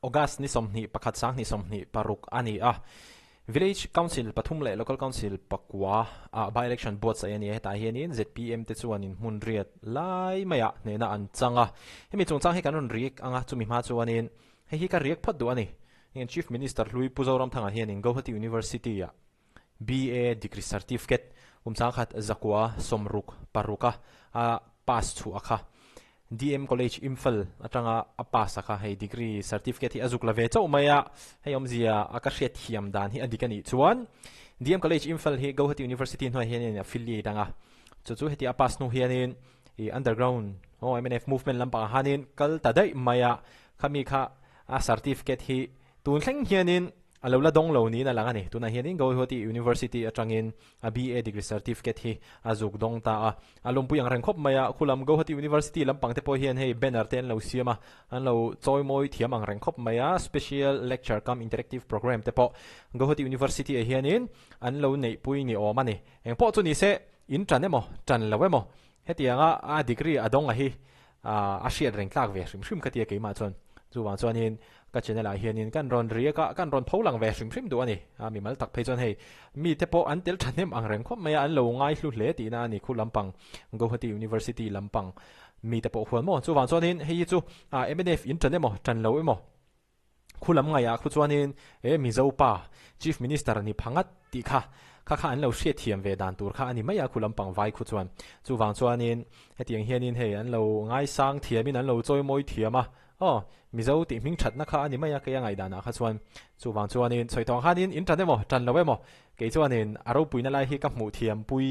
August ni somni pakhat sang ni somni paruk ani Village Council pathum le Local Council pakwa by election board sa yani heta hianin ZPM te chuanin hunriat lai maya ne na an changa hemi chungchang he kanun riek anga chumi ma chuanin hi ka riek phat du ani in Chief Minister Mizoram thanga hianin Guwahati University ya BA degree certificate umchang khat zakwa somruk paruka pass chu akha DM College Imphal atanga pass akha hei degree certificate hi azuk lave chau maya hei omzia akashet hiam dan hi adikani chuan DM College Imphal hi Guwahati University no hianin affiliate anga chu heti pass no hianin underground MNF movement lampa hanin kal tadai maya khami kha certificate hi tun thleng hianin alola dong lo ni na langani tuna hianin Guwahati University atangin BA degree certificate hi azuk dong ta alompu yang rengkhop maya khulam Guwahati University lampang te po hian hei banner ten lo siama an lo choimoi thiam ang rengkhop maya special lecture kam interactive program te po Guwahati University hianin an lo nei pui ni omani engpo chu ni se in tranemo tran lawemo hetianga degree adong hi shiat rengtlak ve shrim khatia keima chon chuwang chuanin ka channel a hianin kan ron rieka kan ron pholang ve shrim du ani mi mal tak phei chon hei mi te po an tel thanem ang reng khop maya an lo ngai hlu hle ti na ni khu lampang Guwahati University lampang mi te po huan mo chuwang chuanin hei chu MNF in thanemo than lo emo khulam ngaya khu chuanin Mizopa Chief Minister ni phangat ti kha an lo hriat thiam ve dan tur kha ani maya khulam pang vai khu chuan chuwang chuanin hetiang hianin hei an lo ngai sang thiamin an lo choimoi thiama Mizo ti ming that na kha ani maya kaya ngai dana kha chuan chuwang chuanin choitong hanin in thanemo tan lowemo ke chuanin aro puina lai hi ka hmu thiam pui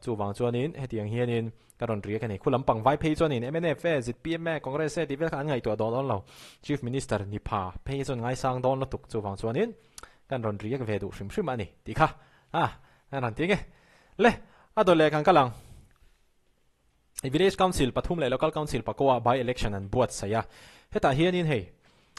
chuwang chuanin hetiang hianin karon riek ani khulam pang vai phei chuanin MNF ZPM Congress ti vel khan ngai to don lo Chief Minister ni pha phei chon ngai sang don lo tuk chuwang chuanin kan ron riek ve du hrim ani ti kha nan tinge le adole kan kalang Village Council pathum le Local Council pakwa by election and board saya heta hianin hei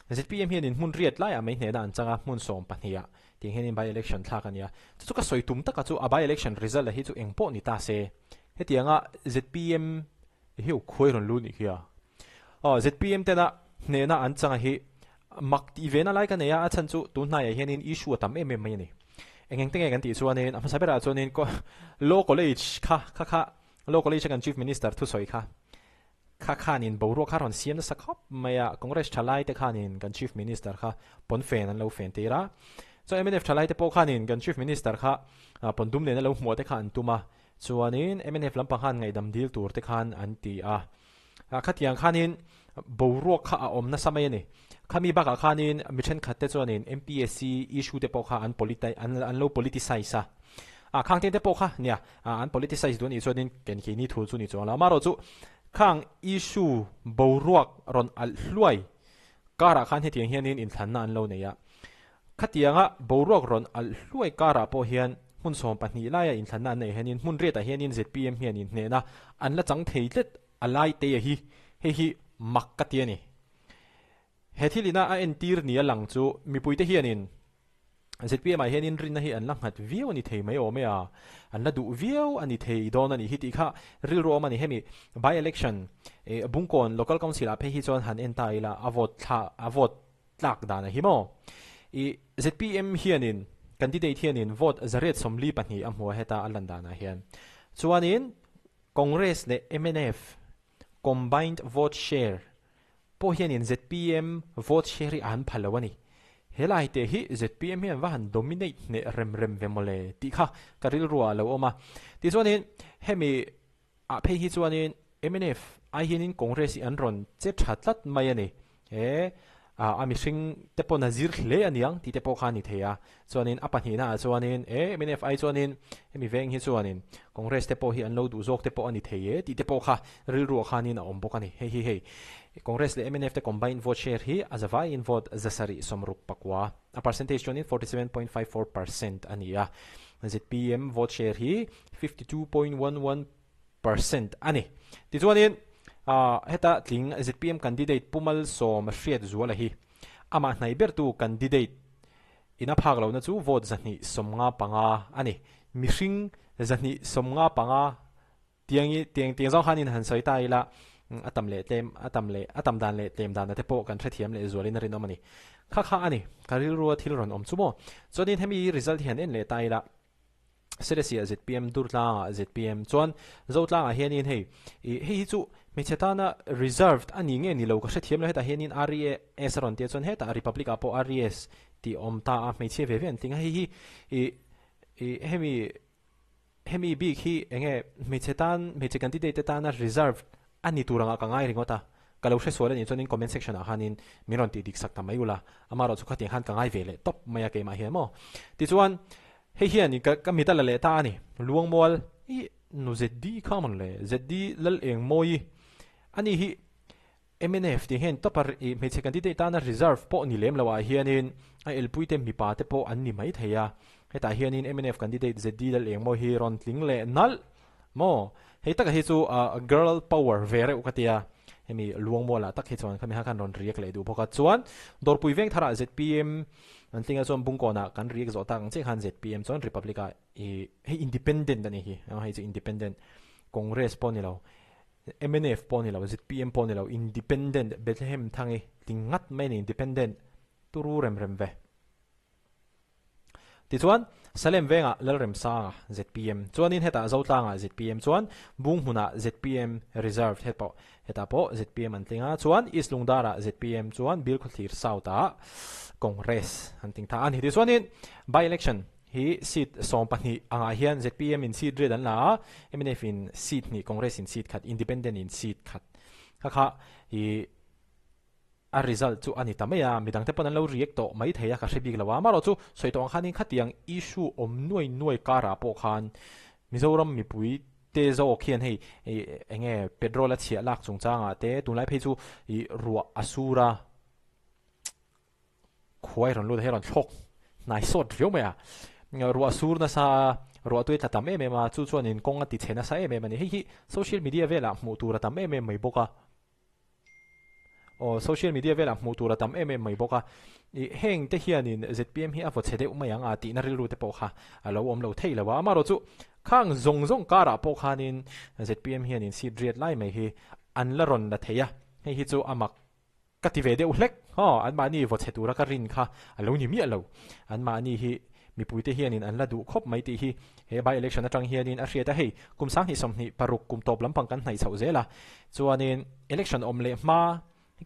ZPM hianin mun riat lai amei hne dan changa mun som pahnia ting hianin by election thlakania chu ka soitum taka chu by election result hi chu engpo ni ta se hetianga ZPM hiu khoiron lu ni khia ZPM te na hne na an changa hi mak ti vena lai ka ne ya achan chu tu na ya hianin issue tam em mai ni engeng tenge kan ti chuanin am sabera chuanin ko law college kha Law College kan Chief Minister thu soi kha khanin boru kharon siam na sakhop maya Congress thalai te khanin kan Chief Minister kha pon fen an lo fen tera so MNF thalai te po khanin kan Chief Minister kha pon dum ne na lo hmo te khan tuma chuanin MNF lampang khan ngai dam deal tur te khan an ti khatiang khanin boru kha om na samay ni khami ba ka khanin mission khatte chuanin MPSC issue te po kha an lo politicize khang te po kha nia an politicize don iso din ken ki ni thu chu ni chawla maro chu khang issue boruak ron al hluai kara khan hetiang hianin in thanna an lo neya khatianga boruak ron al hluai kara po hian hun som pahni laia in thanna nei hianin hun reta hianin ZPM hianin hne na an la chang theilet alai te hi makkatiani hethilina a entir ni alang chu mipui te hianin ZPM ai hianin rin na hi an langhat viau ani thei mai omea an la du viau ani thei don ani hiti kha ril ro mani hemi by election bungkon local council a phe hi chon han entai la avot tlak dana hi mo ZPM hianin candidate hianin vote zaret somli pani amho heta alandana hian chuanin Congress le MNF combined vote share po hianin ZPM vote share an phalawani helai te hi ZPM hian van dominate ne rem vemole ti kha karil ruwa lo oma ti chuanin hemi a phe hi chuanin MNF ai hianin Congress an ron che thatlat mai ani ami sing tepo nazir hle aniang ti tepo khani theya chuanin apani na chuanin MNF ai chuanin hemi veng hi chuanin Congress tepo hi an lo du zok tepo ani theye ti tepo kha ril ru khani na ombok ani hei Congress le MNF te combined vote share hi as a vai in vote zasari somruk pakwa a percentage chuanin 47.54% ania ZPM vote share hi 52.11% ani ti chuanin heta tling ZPM candidate pumal som hriat zuala hi ama hnai ber tu candidate ina phak lo na chu vote zani somnga panga ani mihring zani somnga panga tiang zong hanin han sai tai la atam le tem atam dan le tem dan na te po kan thre thiam le zualin rin omani kha ani karil ru thil ron om chumo chonin hemi result hian en le tai la Seresia ZPM durla ZPM chuan zotla hianin hei chu mechetana reserved ani nge ni lo ka thiam le heta hianin RE esaron te chuan heta Republic apo RES ti omta a meche ve ven tinga hi hemi big hi enge meche candidate ta na reserved ani turanga ka ngai ringota kalau hre sual ni chuanin comment section a hanin miron ti dik sak ta mai ula amaro chu khating han ka ngai vele top maya ke ma hi mo ti chuan hei hian ni ka mi ta la le ta ni luang mol i nu zd common le zd lal eng moi ani hi MNF ti hen topar i meche candidate ta na reserve po ni lem lawa hianin a elpuite mi pa te po an ni mai theya heta hianin MNF candidate zd lal eng mo hi ron tling le nal mo hei taka hi chu a girl power vere ukatia hemi luang mola tak hi chuan khami ha kan ron riek le du boka chuan dorpui veng thara ZPM an tinga chuan bungkona kan riek zo tak che han ZPM chuan Republica hei independent ani hi hei chu independent Congress po ni lo MNF po ni lo ZPM po ni lo independent Bethlehem thangi tingat mai ni independent turu rem ve ti chuan Salem venga lalrem sa ZPM chuanin heta zotlanga ZPM chuan bung huna ZPM reserve heta po ZPM antinga chuan East Lungdara ZPM chuan bil khuthir sauta Congress anting tha an hi chuanin by election hi seat som pani anga hian ZPM in seat red an la MNF in seat ni Congress in seat khat independent in seat khat kha hi a result chu ani tamaya midang te panan lo react to mai theya ka hrebik lawa maro chu soitong khanin khatiang issue om nuai kara po khan Mizoram Mipui te zo khian hei enge petrol a chia lak chungchanga te tunlai phei chu I ruwa asura khoi ron lu heron thok nai sot riu maya ruwa asur na sa ruwa tu ta tam em ma chu chuanin konga ti chena sa em mani hi social media vela mu tura tam em mai boka o social media vela mu tura tam em mai boka I heng te hianin ZPM hi avo chede umayang ati na rilu te po kha alo om lo thei lawa maro chu khang zong kara po khanin ZPM hianin si driat lai mai hi an la ron la theya hi chu amak kative de ulek ho an ma ni vo chetura ka rin kha alo ni mi alo an ma ni hi mi puite hianin an la du khop mai ti hi he by election atang hianin a hriata hei kum sang hi somni paruk kum top lampang kan hnai chho zela chuanin election om le ma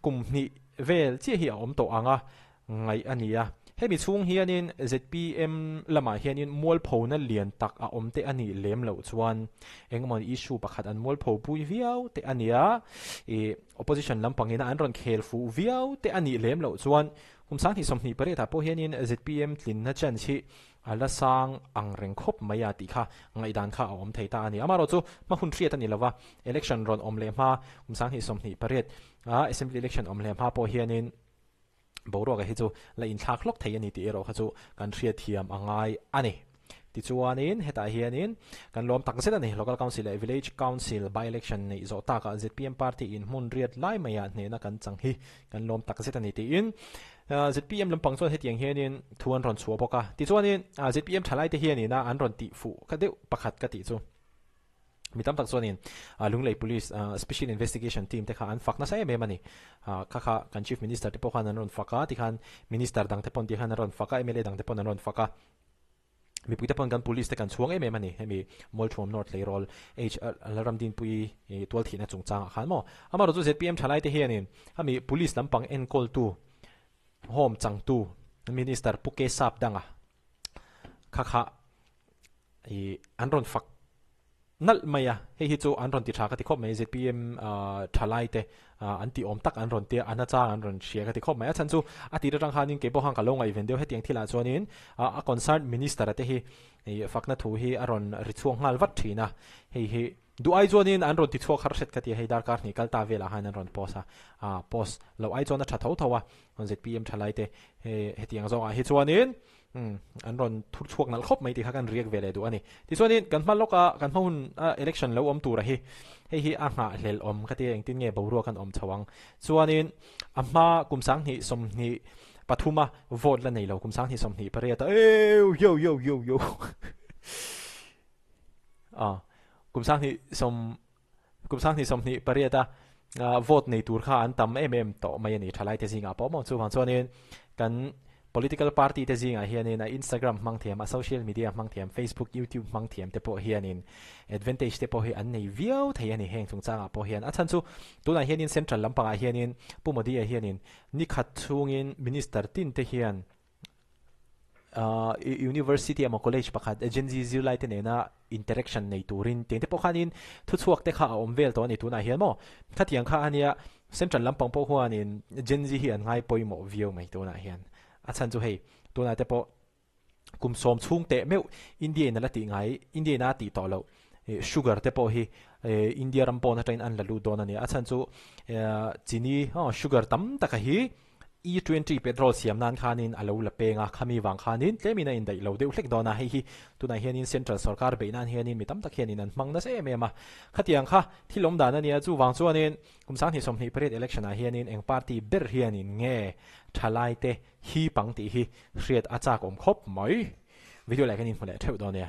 kum ni vel chi hi om to anga ngai ania hemi chung hianin ZPM lama hianin Mualpho na lian tak a omte ani lem lo chuan engmon issue pakhat an Mualpho pui viau te ania opposition lampangina an ron khel fu viau te ani lem lo chuan kumsang hi somni pare ta po hianin ZPM tlin na chan chi ala sang ang reng khop maya ti kha ngai dan kha om theita ani amaro chu ma hun thriat ani lawa election ron om le ma kumsang hi somni pare assembly election om le ma po hianin boro ga hi chu la in thak lok thei ani ti ero kha chu kan thria thiam angai ani ti chuanin heta hianin kan lom tak set ani local council village council by election nei zo ta ka ZPM party in mun riat lai maya ne na kan chang hi kan lom tak set ani ti in ZPM lampang chuan hetiang hianin thuan ron chuwa boka ti chuanin ZPM thalai te hianin na an ron ti fu ka deu pakhat ka ti chu mitam tak chuanin lunglei police special investigation team te kha an fakna sa em mani kha kan chief minister te po khan an ron faka ti khan minister dang te pon ti khan an ron faka MLA dang te pon an ron faka mi puita pon kan police te kan chuang em mani hemi molthom north leirol alaram din pui 12 thina chungchang khan mo amaro chu ZPM thalai te hianin ami police lampang en call tu home chang tu minister puke sap danga kha an ron fak nal maya hi chu an ron ti tha ka ti khop mai ZPM thalai te anti om tak an ron te anacha an ron shia ka ti khop mai chan chu ati rang hanin ke bo hang ka longa event deu hetiang thila chuanin a concerned minister ate hi fakna thu hi aron richuang ngal wat thina hi du ai chuanin an ron ti chuak har set ka ti hei dar kar ni kalta vela han an ron posa pos lo ai chuan a tha tho thawa ZPM thalai te hetiang zo a hi chuanin an ron thur chuak nal khop mai ti kha kan riek vele du ani ti chuanin kan hmal loka kan hmun election lo om tur hi a nga hlel om ka ti eng tin nge boru kan om chawang chuanin amma kumsang hi somni pathuma vote la nei lo kumsang hi somni pare ta yo kumsang hi somni pare ta vote nei tur kha an tam to mai ani thalai te zinga po mo chu wang chuanin kan political party te zinga hianin Instagram mang thiam social media mang thiam Facebook YouTube mang thiam te po hianin advantage te po hi an nei viau thei ani heng thung changa po hian a chan chu tuna hianin central lampanga hianin pumodi hianin ni khat chungin minister tin te hian university ama college pakhat agency zirlai te nena interaction nei turin te po khanin thu chuak te kha omvel to ni tuna hian mo khatiang kha ania central lampang po huanin agency hi an ngai poimo view mai tuna hian a chan chu hei tuna te po kum som chung te meu india na lati ngai india na ti to lo sugar te po hi india ram po na train an lalu don ani a chan chu chini sugar tam taka hi E20 petrol siam nan khanin alo la penga khami wang khanin tlemina in dai lo deu hlek dona hi tuna hianin central sarkar be nan hianin mitam tak hianin an mangna se mema khatiang kha thilom dana nia chu wang chuanin kumsang hi somni pret election a hianin eng party ber hianin nge thalai te hi pangti hi hriat achak om khop mai video like anin hmole theu donia